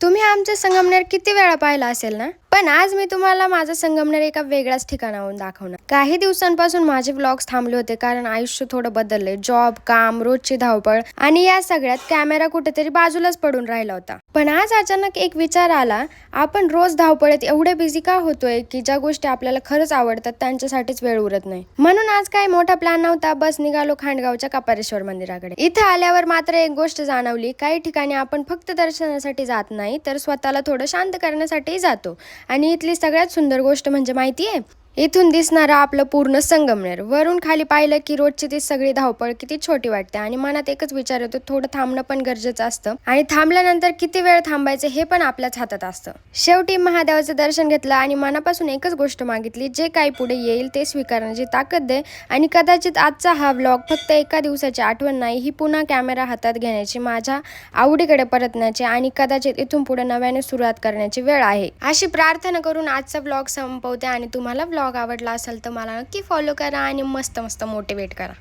तुम्ही आमचे संगमनेर किती वेळा पाहिला असेल ना, पण आज मी तुम्हाला माझं संगमनेर एका वेगळ्याच ठिकाणाहून दाखवणार. काही दिवसांपासून माझे व्लॉग्स थांबले होते कारण आयुष्य थोडं बदललंय. जॉब, काम, रोजची धावपळ आणि या सगळ्यात कॅमेरा कुठेतरी बाजूलाच पडून राहिला होता. पण आज अचानक एक विचार आला, आपण रोज धावपळीत एवढे बिझी का होतोय की ज्या गोष्टी आपल्याला खरंच आवडतात त्यांच्यासाठीच वेळ उरत नाही. म्हणून आज काही मोठा प्लॅन नव्हता, बस निघालो खांडगावच्या कपारेश्वर मंदिराकडे. इथे आल्यावर मात्र एक गोष्ट जाणवली, काही ठिकाणी आपण फक्त दर्शनासाठी जात नाही तर स्वतःला थोडं शांत करण्यासाठी जातो. आणि इथली सगळ्यात सुंदर गोष्ट म्हणजे माहितीये, इथून दिसणारा आपलं पूर्ण संगमनेर. वरून खाली पाहिलं की रोजची ती सगळी धावपळ किती छोटी वाटते आणि मनात एकच विचार येतो, थोडं थांबणं पण गरजेचं असतं आणि थांबल्यानंतर किती वेळ थांबायचं हे पण आपल्याच हातात असतं. शेवटी महादेवाचं दर्शन घेतलं आणि मनापासून एकच गोष्ट मागितली, जे काही पुढे येईल ते स्वीकारण्याची ताकद दे. आणि कदाचित आजचा हा व्लॉग फक्त एका दिवसाची आठवण नाही, ही पुन्हा कॅमेरा हातात घेण्याची, माझ्या आवडीकडे परतण्याची आणि कदाचित इथून पुढे नव्याने सुरुवात करण्याची वेळ आहे, अशी प्रार्थना करून आजचा व्लॉग संपवते. आणि तुम्हाला व्लॉग आवडला असेल तर मला नक्की फॉलो करा आणि मस्त मस्त मोटिवेट करा.